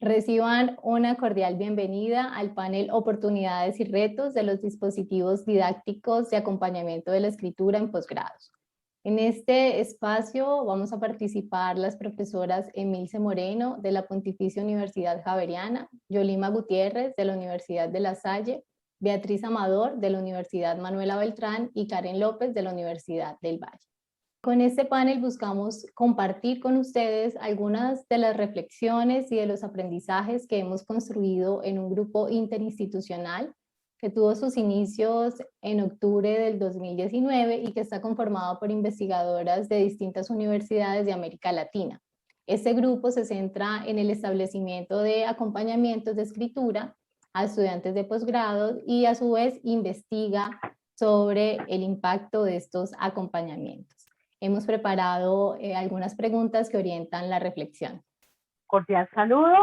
Reciban una cordial bienvenida al panel Oportunidades y Retos de los dispositivos didácticos de acompañamiento de la escritura en posgrados. En este espacio vamos a participar las profesoras Emilce Moreno de la Pontificia Universidad Javeriana, Yolima Gutiérrez de la Universidad de La Salle, Beatriz Amador de la Universidad Manuela Beltrán y Karen López de la Universidad del Valle. Con este panel buscamos compartir con ustedes algunas de las reflexiones y de los aprendizajes que hemos construido en un grupo interinstitucional que tuvo sus inicios en octubre del 2019 y que está conformado por investigadoras de distintas universidades de América Latina. Este grupo se centra en el establecimiento de acompañamientos de escritura a estudiantes de posgrado y a su vez investiga sobre el impacto de estos acompañamientos. Hemos preparado algunas preguntas que orientan la reflexión. Cordial saludo.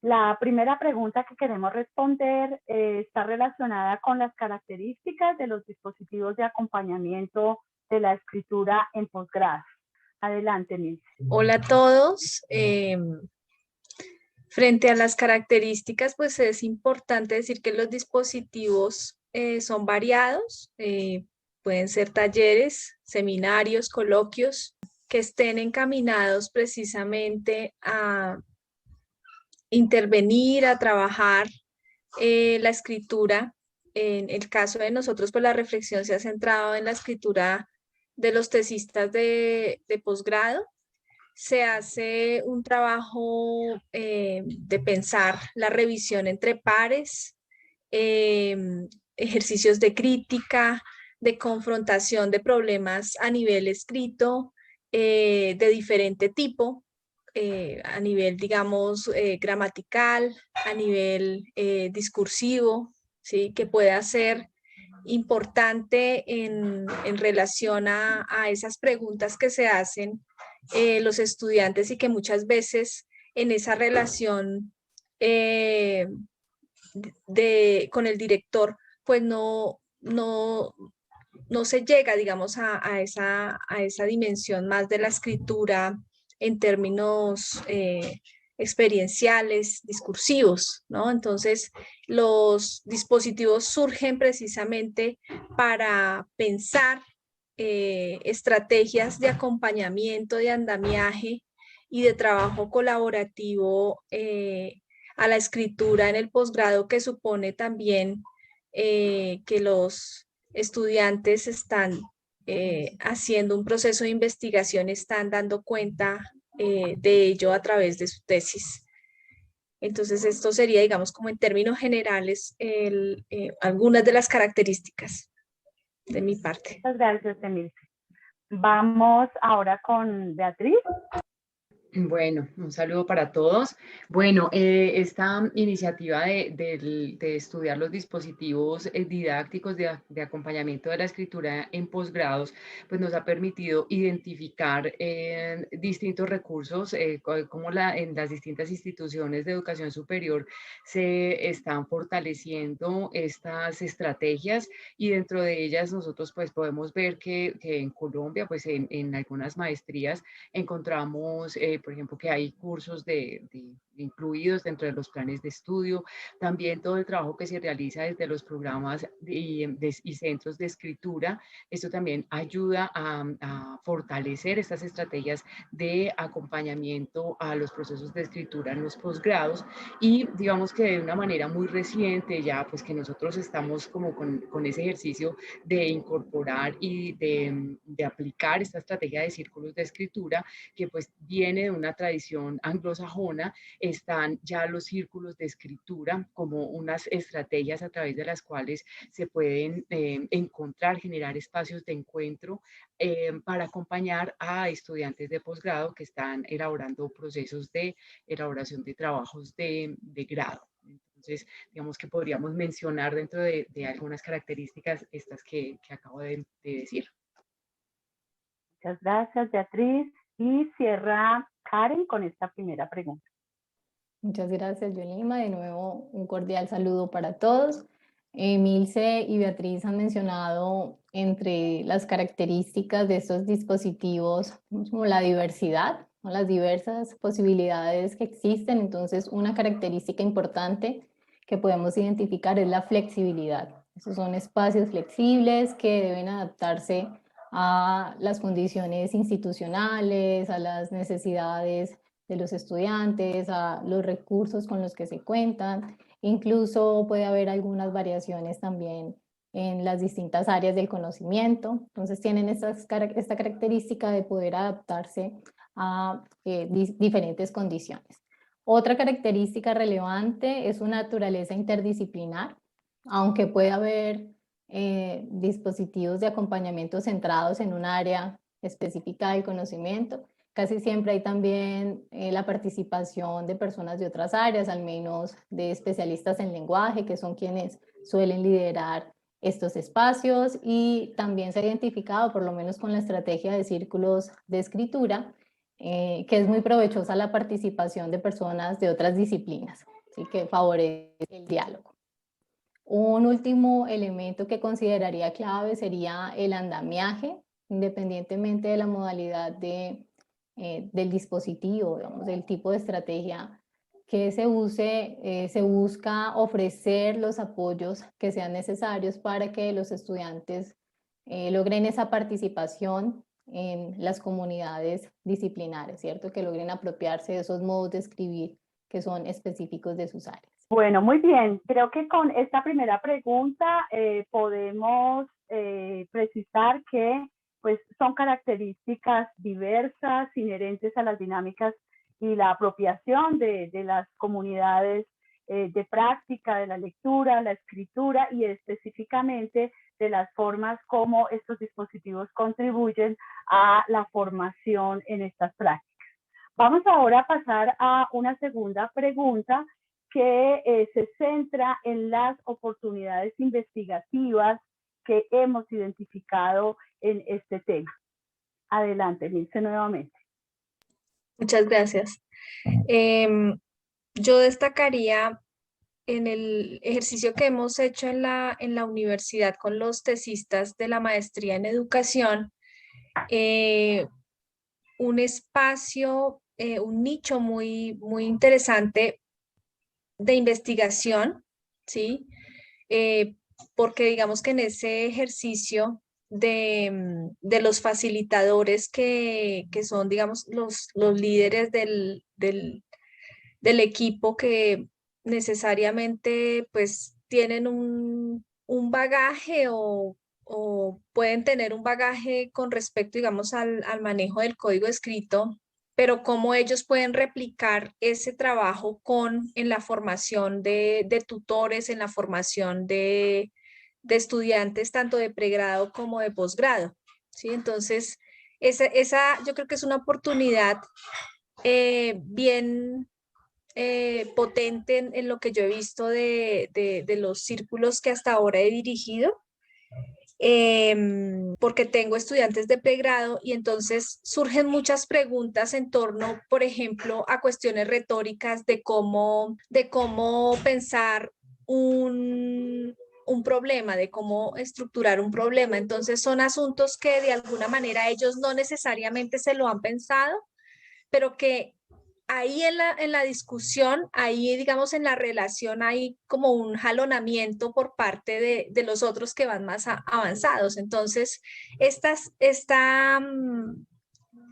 La primera pregunta que queremos responder está relacionada con las características de los dispositivos de acompañamiento de la escritura en posgrado. Adelante, Nils. Hola a todos. Frente a las características, pues es importante decir que los dispositivos son variados. Pueden ser talleres, seminarios, coloquios, que estén encaminados precisamente a intervenir, a trabajar la escritura. En el caso de nosotros, pues la reflexión se ha centrado en la escritura de los tesistas de posgrado. Se hace un trabajo de pensar la revisión entre pares, ejercicios de crítica, de confrontación de problemas a nivel escrito, de diferente tipo, a nivel, digamos, gramatical, a nivel discursivo, ¿sí? Que pueda ser importante en relación a esas preguntas que se hacen los estudiantes y que muchas veces en esa relación con el director, pues no se llega, digamos, a esa dimensión más de la escritura en términos experienciales, discursivos, ¿no? Entonces, los dispositivos surgen precisamente para pensar estrategias de acompañamiento, de andamiaje y de trabajo colaborativo a la escritura en el posgrado, que supone también que los estudiantes están haciendo un proceso de investigación, están dando cuenta de ello a través de su tesis. Entonces, esto sería, digamos, como en términos generales, algunas de las características de mi parte. Muchas gracias, Emilce. Vamos ahora con Beatriz. Bueno, un saludo para todos. Bueno, esta iniciativa de estudiar los dispositivos didácticos de acompañamiento de la escritura en posgrados, pues nos ha permitido identificar distintos recursos, como en las distintas instituciones de educación superior se están fortaleciendo estas estrategias, y dentro de ellas nosotros pues podemos ver que en Colombia, pues en algunas maestrías encontramos por ejemplo, que hay cursos incluidos dentro de los planes de estudio, también todo el trabajo que se realiza desde los programas y centros de escritura. Esto también ayuda a fortalecer estas estrategias de acompañamiento a los procesos de escritura en los posgrados, y digamos que de una manera muy reciente ya, pues que nosotros estamos como con ese ejercicio de incorporar y de aplicar esta estrategia de círculos de escritura, que pues viene de una tradición anglosajona. Están ya los círculos de escritura como unas estrategias a través de las cuales se pueden encontrar, generar espacios de encuentro para acompañar a estudiantes de posgrado que están elaborando procesos de elaboración de trabajos de grado. Entonces, digamos que podríamos mencionar dentro de algunas características estas que acabo de decir. Muchas gracias, Beatriz. Y cierra Karen con esta primera pregunta. Muchas gracias, Yolima. De nuevo, un cordial saludo para todos. Emilce y Beatriz han mencionado entre las características de estos dispositivos como la diversidad, con las diversas posibilidades que existen. Entonces, una característica importante que podemos identificar es la flexibilidad. Esos son espacios flexibles que deben adaptarse a las condiciones institucionales, a las necesidades de los estudiantes, a los recursos con los que se cuentan. Incluso puede haber algunas variaciones también en las distintas áreas del conocimiento. Entonces tienen esta característica de poder adaptarse a diferentes condiciones. Otra característica relevante es su naturaleza interdisciplinar, aunque puede haber dispositivos de acompañamiento centrados en un área específica del conocimiento. Casi siempre hay también la participación de personas de otras áreas, al menos de especialistas en lenguaje, que son quienes suelen liderar estos espacios, y también se ha identificado, por lo menos con la estrategia de círculos de escritura, que es muy provechosa la participación de personas de otras disciplinas, ¿sí? Que favorece el diálogo. Un último elemento que consideraría clave sería el andamiaje, independientemente de la modalidad del dispositivo, digamos, del tipo de estrategia que se use, se busca ofrecer los apoyos que sean necesarios para que los estudiantes logren esa participación en las comunidades disciplinares, ¿cierto? Que logren apropiarse de esos modos de escribir que son específicos de sus áreas. Bueno, muy bien. Creo que con esta primera pregunta podemos precisar que pues, son características diversas, inherentes a las dinámicas y la apropiación de las comunidades de práctica, de la lectura, la escritura y específicamente de las formas como estos dispositivos contribuyen a la formación en estas prácticas. Vamos ahora a pasar a una segunda pregunta que se centra en las oportunidades investigativas que hemos identificado en este tema. Adelante, Lince, nuevamente. Muchas gracias. Yo destacaría en el ejercicio que hemos hecho en la universidad con los tesistas de la maestría en educación, un espacio, un nicho muy interesante de investigación, ¿sí? Porque digamos que en ese ejercicio de los facilitadores que son, digamos, los líderes del equipo que necesariamente pues tienen un bagaje o pueden tener un bagaje con respecto, digamos, al manejo del código escrito, pero cómo ellos pueden replicar ese trabajo en la formación de tutores, en la formación de estudiantes, tanto de pregrado como de posgrado, ¿sí? Entonces, esa yo creo que es una oportunidad bien potente en lo que yo he visto de los círculos que hasta ahora he dirigido, porque tengo estudiantes de pregrado y entonces surgen muchas preguntas en torno, por ejemplo, a cuestiones retóricas de cómo pensar un problema, de cómo estructurar un problema. Entonces son asuntos que de alguna manera ellos no necesariamente se lo han pensado, pero que ahí en la discusión, ahí digamos en la relación hay como un jalonamiento por parte de los otros que van más avanzados. Entonces,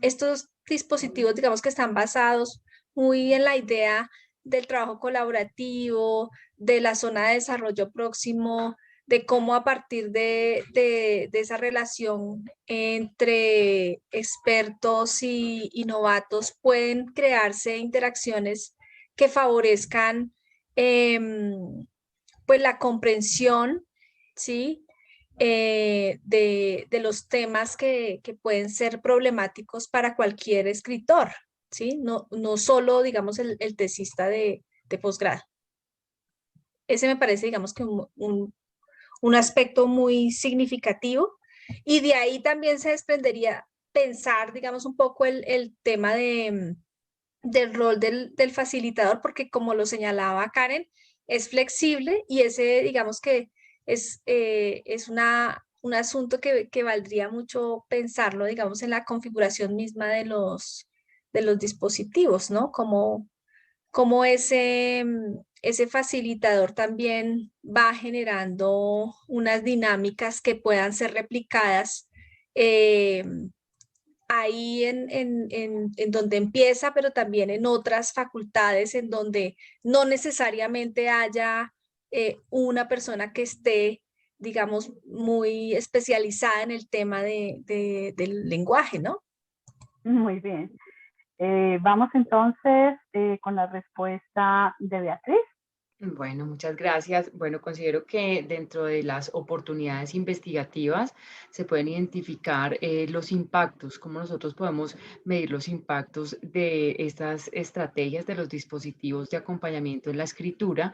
estos dispositivos digamos que están basados muy en la idea del trabajo colaborativo, de la zona de desarrollo próximo, de cómo a partir de esa relación entre expertos y novatos pueden crearse interacciones que favorezcan pues la comprensión, ¿sí? De los temas que pueden ser problemáticos para cualquier escritor, ¿sí? No solo, digamos, el tesista de posgrado. Ese me parece, digamos, que un aspecto muy significativo, y de ahí también se desprendería pensar, digamos, un poco el tema del rol del facilitador, porque como lo señalaba Karen, es flexible y ese, digamos que es un asunto que valdría mucho pensarlo, digamos, en la configuración misma de los dispositivos, ¿no? Como ese facilitador también va generando unas dinámicas que puedan ser replicadas ahí en donde empieza, pero también en otras facultades en donde no necesariamente haya una persona que esté, digamos, muy especializada en el tema del lenguaje, ¿no? Muy bien. Vamos entonces con la respuesta de Beatriz. Bueno, muchas gracias. Bueno, considero que dentro de las oportunidades investigativas se pueden identificar los impactos, cómo nosotros podemos medir los impactos de estas estrategias de los dispositivos de acompañamiento en la escritura,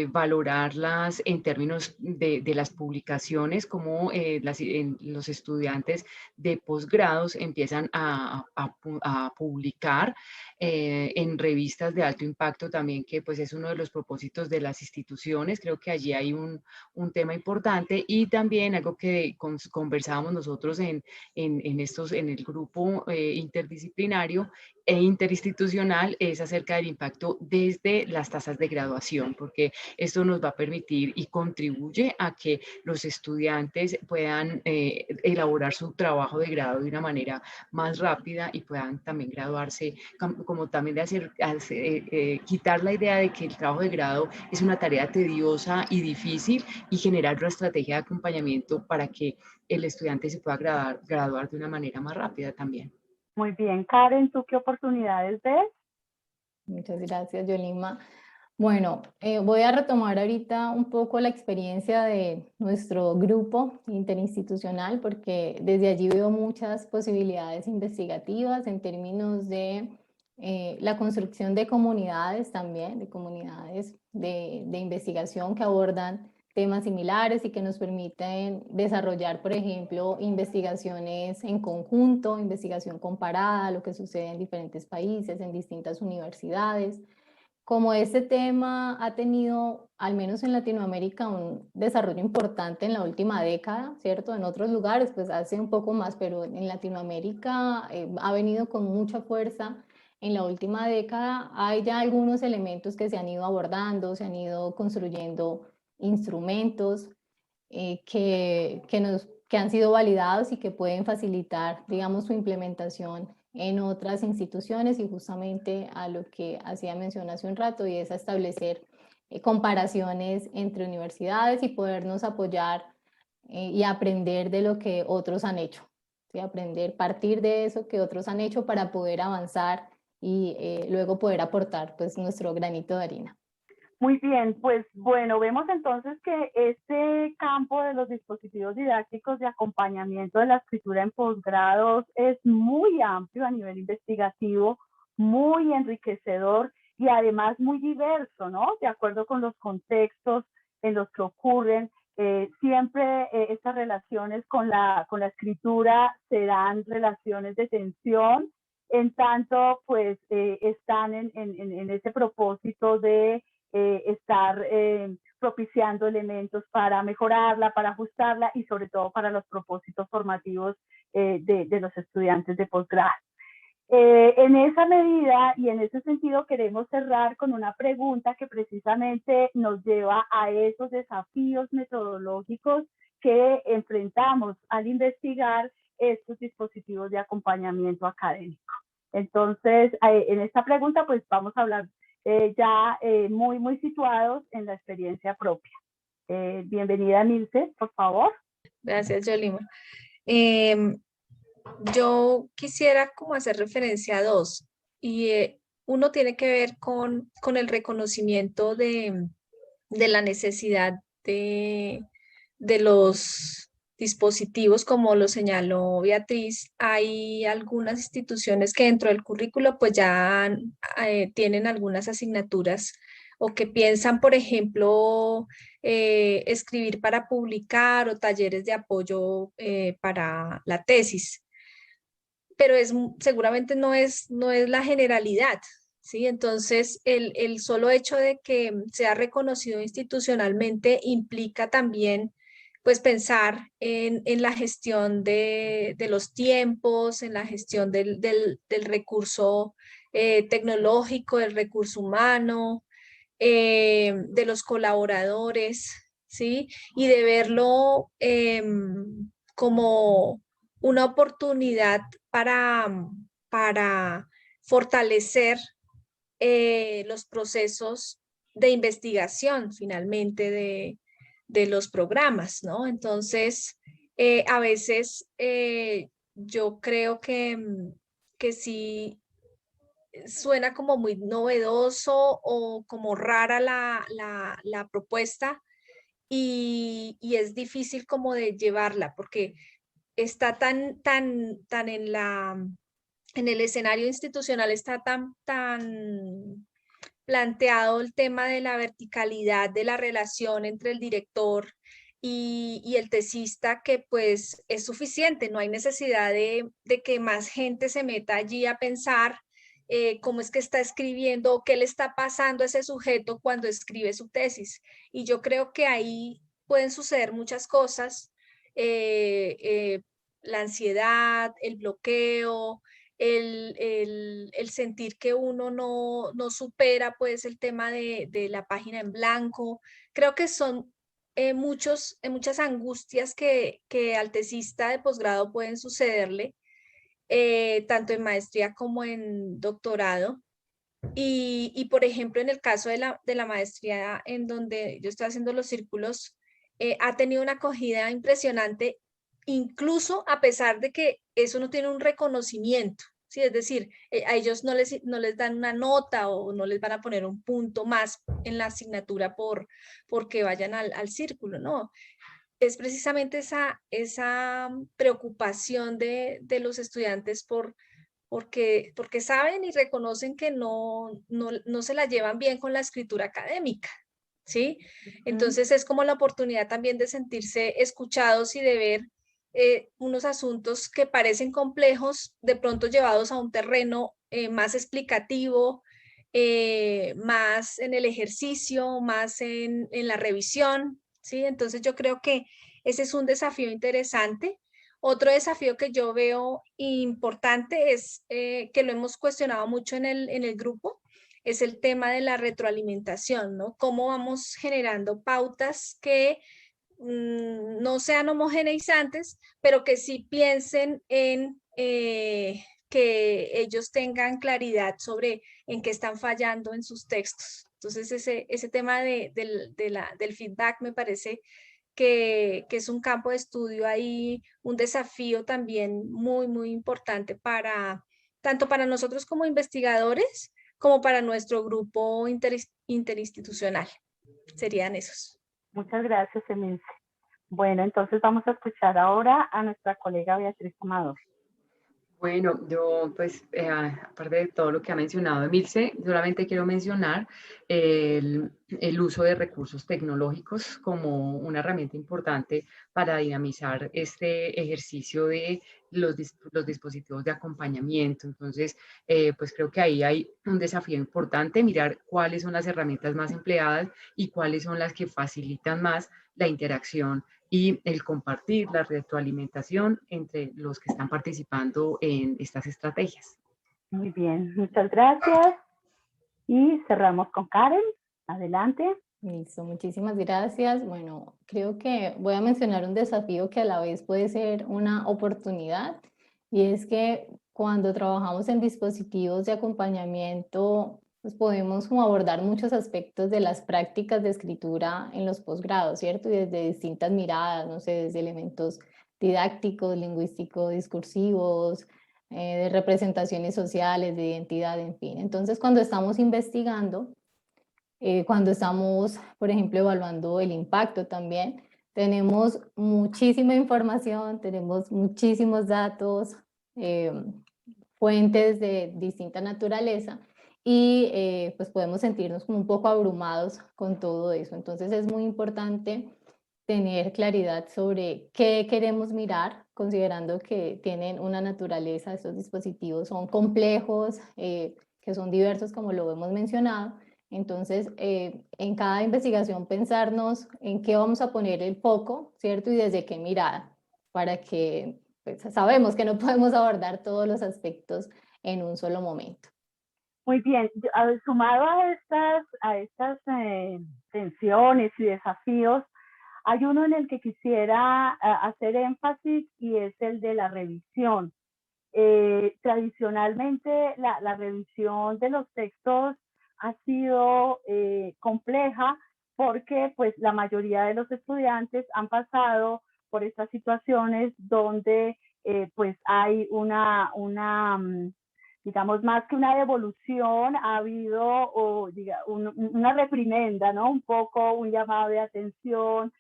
valorarlas en términos de las publicaciones, cómo los estudiantes de posgrados empiezan a publicar en revistas de alto impacto también, que pues es uno de los propósitos de las instituciones. Creo que allí hay un tema importante, y también algo que conversábamos nosotros en el grupo interdisciplinario e interinstitucional, es acerca del impacto desde las tasas de graduación, porque esto nos va a permitir y contribuye a que los estudiantes puedan elaborar su trabajo de grado de una manera más rápida y puedan también graduarse, como también de quitar la idea de que el trabajo de grado es una tarea tediosa y difícil, y generar una estrategia de acompañamiento para que el estudiante se pueda graduar de una manera más rápida también. Muy bien, Karen, ¿tú qué oportunidades ves? Muchas gracias, Yolima. Bueno, voy a retomar ahorita un poco la experiencia de nuestro grupo interinstitucional, porque desde allí veo muchas posibilidades investigativas en términos de la construcción de comunidades también, de comunidades de investigación que abordan temas similares y que nos permiten desarrollar, por ejemplo, investigaciones en conjunto, investigación comparada, lo que sucede en diferentes países, en distintas universidades. Como este tema ha tenido, al menos en Latinoamérica, un desarrollo importante en la última década, ¿cierto? En otros lugares, pues hace un poco más, pero en Latinoamérica ha venido con mucha fuerza. En la última década hay ya algunos elementos que se han ido abordando, se han ido construyendo instrumentos que han sido validados y que pueden facilitar, digamos, su implementación en otras instituciones, y justamente a lo que hacía mención hace un rato, y es a establecer comparaciones entre universidades y podernos apoyar y aprender de lo que otros han hecho, ¿sí? Aprender, partir de eso que otros han hecho para poder avanzar y luego poder aportar pues nuestro granito de arena. Muy bien, pues bueno, vemos entonces que este campo de los dispositivos didácticos de acompañamiento de la escritura en posgrados es muy amplio a nivel investigativo, muy enriquecedor y además muy diverso, ¿no? De acuerdo con los contextos en los que ocurren. Siempre estas relaciones con la escritura serán relaciones de tensión, en tanto pues están en ese propósito de estar propiciando elementos para mejorarla, para ajustarla y sobre todo para los propósitos formativos de los estudiantes de posgrado. En esa medida y en ese sentido queremos cerrar con una pregunta que precisamente nos lleva a esos desafíos metodológicos que enfrentamos al investigar estos dispositivos de acompañamiento académico. Entonces, en esta pregunta pues vamos a hablar ya muy situados en la experiencia propia. Bienvenida, Milce, por favor. Gracias, Yolima. Yo quisiera como hacer referencia a dos, y uno tiene que ver con el reconocimiento de la necesidad de los dispositivos, como lo señaló Beatriz. Hay algunas instituciones que dentro del currículo pues ya tienen algunas asignaturas, o que piensan, por ejemplo, escribir para publicar, o talleres de apoyo para la tesis, pero seguramente no es la generalidad, ¿sí? Entonces, el solo hecho de que sea reconocido institucionalmente implica también pues pensar en la gestión de los tiempos, en la gestión del recurso tecnológico, del recurso humano, de los colaboradores, ¿sí? Y de verlo como una oportunidad para fortalecer los procesos de investigación finalmente de los programas, ¿no? Entonces, a veces yo creo que sí suena como muy novedoso o como rara la propuesta y es difícil como de llevarla porque está tan en el escenario institucional está tan planteado el tema de la verticalidad de la relación entre el director y el tesista que pues es suficiente, no hay necesidad de que más gente se meta allí a pensar cómo es que está escribiendo o qué le está pasando a ese sujeto cuando escribe su tesis. Y yo creo que ahí pueden suceder muchas cosas, la ansiedad, el bloqueo, el sentir que uno no supera pues el tema de la página en blanco. Creo que son muchas angustias que al tesista de posgrado pueden sucederle, tanto en maestría como en doctorado. Y por ejemplo, en el caso de la maestría en donde yo estoy haciendo los círculos, ha tenido una acogida impresionante, incluso a pesar de que eso no tiene un reconocimiento. Sí, es decir, a ellos no les dan una nota o no les van a poner un punto más en la asignatura porque vayan al círculo, ¿no? Es precisamente esa preocupación de los estudiantes porque saben y reconocen que no se la llevan bien con la escritura académica, ¿sí? Entonces es como la oportunidad también de sentirse escuchados y de ver unos asuntos que parecen complejos, de pronto llevados a un terreno más explicativo, más en el ejercicio, más en la revisión, ¿sí? Entonces yo creo que ese es un desafío interesante. Otro desafío que yo veo importante es que lo hemos cuestionado mucho en el grupo, es el tema de la retroalimentación, ¿no? Cómo vamos generando pautas que no sean homogeneizantes, pero que sí piensen en que ellos tengan claridad sobre en qué están fallando en sus textos. Entonces, ese tema del feedback me parece que es un campo de estudio ahí, un desafío también muy importante tanto para nosotros como investigadores, como para nuestro grupo interinstitucional. Serían esos. Muchas gracias, Emilce. Bueno, entonces vamos a escuchar ahora a nuestra colega Beatriz Amador. Bueno, yo pues aparte de todo lo que ha mencionado Emilce, solamente quiero mencionar el uso de recursos tecnológicos como una herramienta importante para dinamizar este ejercicio de los dispositivos de acompañamiento. Entonces, pues creo que ahí hay un desafío importante, mirar cuáles son las herramientas más empleadas y cuáles son las que facilitan más la interacción y el compartir la retroalimentación entre los que están participando en estas estrategias. Muy bien, muchas gracias. Y cerramos con Karen. Adelante. Listo, muchísimas gracias. Bueno, creo que voy a mencionar un desafío que a la vez puede ser una oportunidad, y es que cuando trabajamos en dispositivos de acompañamiento, pues podemos como abordar muchos aspectos de las prácticas de escritura en los posgrados, ¿cierto? Y desde distintas miradas, no sé, desde elementos didácticos, lingüísticos, discursivos, de representaciones sociales, de identidad, en fin. Entonces, cuando estamos investigando, cuando estamos, por ejemplo, evaluando el impacto también, tenemos muchísima información, tenemos muchísimos datos, fuentes de distinta naturaleza, y pues podemos sentirnos como un poco abrumados con todo eso. Entonces es muy importante tener claridad sobre qué queremos mirar, considerando que tienen una naturaleza, estos dispositivos son complejos, que son diversos como lo hemos mencionado. Entonces, en cada investigación pensarnos en qué vamos a poner el foco, ¿cierto? Y desde qué mirada, para que pues, sabemos que no podemos abordar todos los aspectos en un solo momento. Muy bien, sumado a estas tensiones y desafíos, hay uno en el que quisiera hacer énfasis y es el de la revisión. Tradicionalmente la revisión de los textos ha sido compleja porque pues la mayoría de los estudiantes han pasado por estas situaciones donde pues hay digamos, más que una devolución, ha habido una reprimenda, ¿no? Un poco un llamado de atención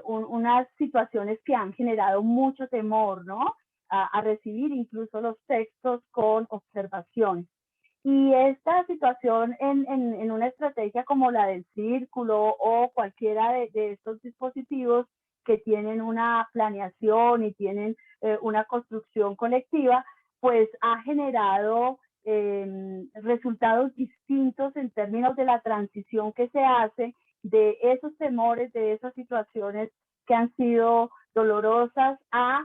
unas situaciones que han generado mucho temor, ¿no? A recibir incluso los textos con observaciones. Y esta situación en una estrategia como la del círculo o cualquiera de estos dispositivos que tienen una planeación y tienen una construcción colectiva, pues ha generado resultados distintos en términos de la transición que se hace de esos temores, de esas situaciones que han sido dolorosas a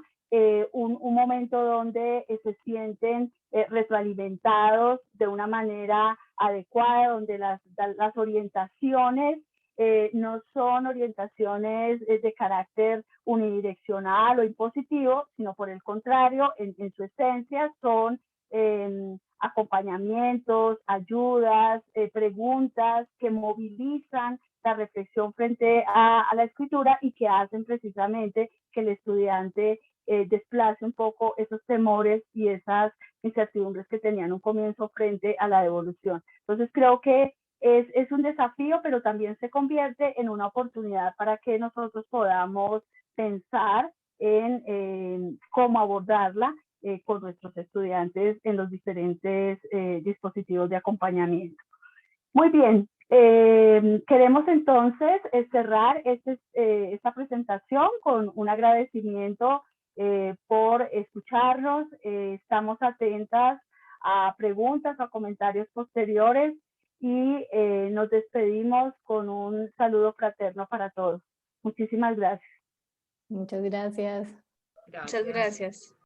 un momento donde se sienten retroalimentados de una manera adecuada, donde las orientaciones no son orientaciones de carácter unidireccional o impositivo, sino por el contrario, en su esencia son acompañamientos, ayudas, preguntas que movilizan la reflexión frente a la escritura y que hacen precisamente que el estudiante desplace un poco esos temores y esas incertidumbres que tenían un comienzo frente a la devolución. Entonces creo que es un desafío, pero también se convierte en una oportunidad para que nosotros podamos pensar en cómo abordarla con nuestros estudiantes en los diferentes dispositivos de acompañamiento. Muy bien, queremos entonces cerrar esta presentación con un agradecimiento por escucharnos. Estamos atentas a preguntas o comentarios posteriores y nos despedimos con un saludo fraterno para todos. Muchísimas gracias. Muchas gracias. Muchas gracias.